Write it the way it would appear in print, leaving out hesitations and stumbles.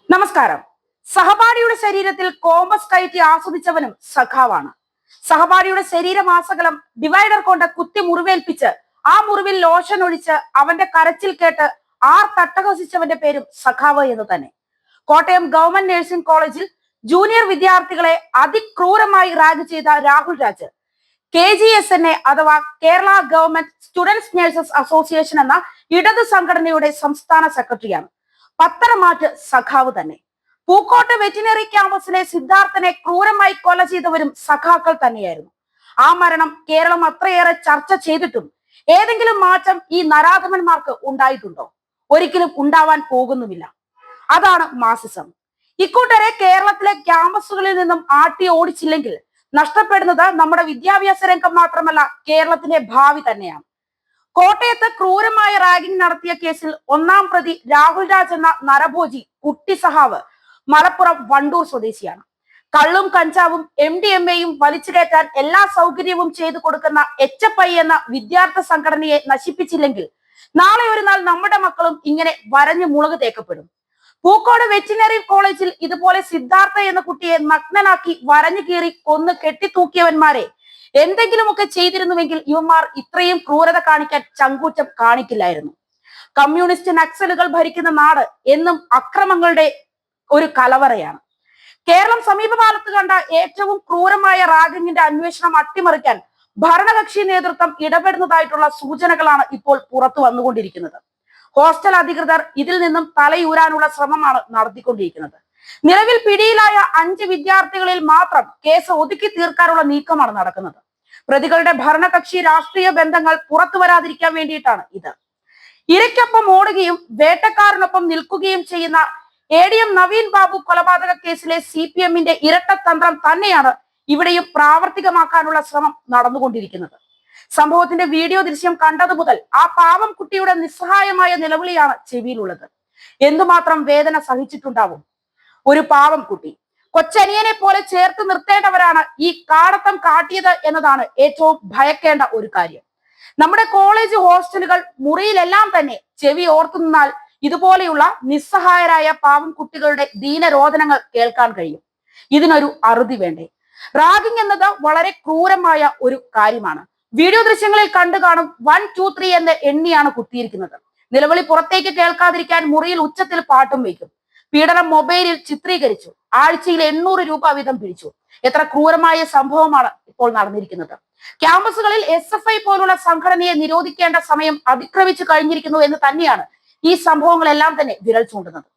നമസ്കാരം. സഹപാഠിയുടെ ശരീരത്തിൽ കോമ്പസ് കയറ്റി ആസ്വദിച്ചവനും സഖാവാണ്. സഹപാഠിയുടെ ശരീരമാസകലം ഡിവൈഡർ കൊണ്ട് കുത്തി മുറിവേൽപ്പിച്ച് ആ മുറിവിൽ ലോഷൻ ഒഴിച്ച് അവന്റെ കരച്ചിൽ കേട്ട് തട്ടഹസിച്ചവന്റെ പേരും സഖാവ് എന്ന് തന്നെ. കോട്ടയം ഗവൺമെന്റ് നഴ്സിംഗ് കോളേജിൽ ജൂനിയർ വിദ്യാർത്ഥികളെ അതിക്രൂരമായി റാഗ് ചെയ്ത രാഹുൽ രാജ് KGSNA അഥവാ Kerala government students nurses association എന്ന ഇടതു സംഘടനയുടെ സംസ്ഥാന സെക്രട്ടറിയാണ്. പത്തരമാറ്റ് സഖാവ് തന്നെ. പൂക്കോട്ട് വെറ്റിനറി ക്യാമ്പസിലെ സിദ്ധാർത്ഥനെ ക്രൂരമായി കൊല ചെയ്തവരും സഖാക്കൾ തന്നെയായിരുന്നു. ആ മരണം കേരളം അത്രയേറെ ചർച്ച ചെയ്തിട്ടും ഏതെങ്കിലും മാറ്റം ഈ നരാധമന്മാർക്ക് ഉണ്ടായിട്ടുണ്ടോ? ഒരിക്കലും ഉണ്ടാവാൻ പോകുന്നുമില്ല. അതാണ് മാസിസം. ഇക്കൂട്ടരെ കേരളത്തിലെ ക്യാമ്പസുകളിൽ നിന്നും ആട്ടി ഓടിച്ചില്ലെങ്കിൽ നഷ്ടപ്പെടുന്നത് നമ്മുടെ വിദ്യാഭ്യാസ രംഗം മാത്രമല്ല, കേരളത്തിന്റെ ഭാവി തന്നെയാണ്. കോട്ടയത്ത് ക്രൂരമായ റാഗിംഗ് നടത്തിയ കേസിൽ ഒന്നാം പ്രതി രാഹുൽ രാജ് എന്ന നരഭോജി കുട്ടി സഹാവ് മലപ്പുറം വണ്ടൂർ സ്വദേശിയാണ്. കള്ളും കഞ്ചാവും MDMA-യും വലിച്ചു കയറ്റാൻ എല്ലാ സൗകര്യവും ചെയ്തു കൊടുക്കുന്ന HFI എന്ന വിദ്യാർത്ഥി സംഘടനയെ നശിപ്പിച്ചില്ലെങ്കിൽ നാളെ ഒരു നാൾ നമ്മുടെ മക്കളും ഇങ്ങനെ വരഞ്ഞു മുളക് തേക്കപ്പെടും. പൂക്കോട് വെറ്റിനറി കോളേജിൽ ഇതുപോലെ സിദ്ധാർത്ഥ എന്ന കുട്ടിയെ നഗ്നനാക്കി വരഞ്ഞു കീറി കൊന്ന് കെട്ടിത്തൂക്കിയവന്മാരെ എന്തെങ്കിലുമൊക്കെ ചെയ്തിരുന്നുവെങ്കിൽ ഇവന്മാർ ഇത്രയും ക്രൂരത കാണിക്കാൻ ചങ്കൂറ്റം കാണിക്കില്ലായിരുന്നു. കമ്മ്യൂണിസ്റ്റ് നക്സലുകൾ ഭരിക്കുന്ന നാട് എന്നും അക്രമങ്ങളുടെ ഒരു കലവറയാണ്. കേരളം സമീപകാലത്ത് കണ്ട ഏറ്റവും ക്രൂരമായ റാഗിങ്ങിന്റെ അന്വേഷണം അട്ടിമറിക്കാൻ ഭരണകക്ഷി നേതൃത്വം ഇടപെടുന്നതായിട്ടുള്ള സൂചനകളാണ് ഇപ്പോൾ പുറത്തു വന്നുകൊണ്ടിരിക്കുന്നത്. ഹോസ്റ്റൽ അധികൃതർ ഇതിൽ നിന്നും തലയൂരാനുള്ള ശ്രമമാണ് നടത്തിക്കൊണ്ടിരിക്കുന്നത്. നിലവിൽ പിടിയിലായ 5 വിദ്യാർത്ഥികളിൽ മാത്രം കേസ് ഒതുക്കി തീർക്കാനുള്ള നീക്കമാണ് നടക്കുന്നത്. പ്രതികളുടെ ഭരണകക്ഷി രാഷ്ട്രീയ ബന്ധങ്ങൾ പുറത്തു വരാതിരിക്കാൻ വേണ്ടിയിട്ടാണ് ഇത്. ഇരയ്ക്കൊപ്പം ഓടുകയും വേട്ടക്കാരനൊപ്പം നിൽക്കുകയും ചെയ്യുന്ന ADM നവീൻ ബാബു കൊലപാതക കേസിലെ CPM-ന്റെ ഇരട്ടത്തന്ത്രം തന്നെയാണ് ഇവിടെയും പ്രാവർത്തികമാക്കാനുള്ള ശ്രമം നടന്നുകൊണ്ടിരിക്കുന്നത്. സംഭവത്തിന്റെ വീഡിയോ ദൃശ്യം കണ്ടതു മുതൽ ആ പാവം കുട്ടിയുടെ നിസ്സഹായമായ നിലവിളിയാണ് ചെവിയിലുള്ളത്. എന്തുമാത്രം വേദന സഹിച്ചിട്ടുണ്ടാവും ഒരു പാവം കുട്ടി. കൊച്ചനിയനെ പോലെ ചേർത്ത് നിർത്തേണ്ടവരാണ് ഈ കാടത്തം കാട്ടിയത് എന്നതാണ് ഏറ്റവും ഭയക്കേണ്ട ഒരു കാര്യം. നമ്മുടെ കോളേജ് ഹോസ്റ്റലുകൾ മുറിയിലെല്ലാം തന്നെ ചെവി ഓർത്തു നിന്നാൽ ഇതുപോലെയുള്ള നിസ്സഹായരായ പാവം കുട്ടികളുടെ ദീനരോധനങ്ങൾ കേൾക്കാൻ കഴിയും. ഇതിനൊരു അറുതി വേണ്ടേ? റാഗിംഗ് എന്നത് വളരെ ക്രൂരമായ ഒരു കാര്യമാണ്. വീഡിയോ ദൃശ്യങ്ങളിൽ കണ്ടു കാണും 1 2 3 എന്ന് എണ്ണിയാണ് കുത്തിയിരിക്കുന്നത്. നിലവിളി പുറത്തേക്ക് കേൾക്കാതിരിക്കാൻ മുറിയിൽ ഉച്ചത്തിൽ പാട്ടും വയ്ക്കും. പീഡനം മൊബൈലിൽ ചിത്രീകരിച്ചു. ആഴ്ചയിൽ 800 രൂപ വീതം പിടിച്ചു. എത്ര ക്രൂരമായ സംഭവമാണ് ഇപ്പോൾ നടന്നിരിക്കുന്നത്. ക്യാമ്പസുകളിൽ SFI പോലുള്ള സംഘടനയെ നിരോധിക്കേണ്ട സമയം അതിക്രമിച്ചു കഴിഞ്ഞിരിക്കുന്നു എന്ന് തന്നെയാണ് ഈ സംഭവങ്ങളെല്ലാം തന്നെ വിരൽ ചൂണ്ടുന്നത്.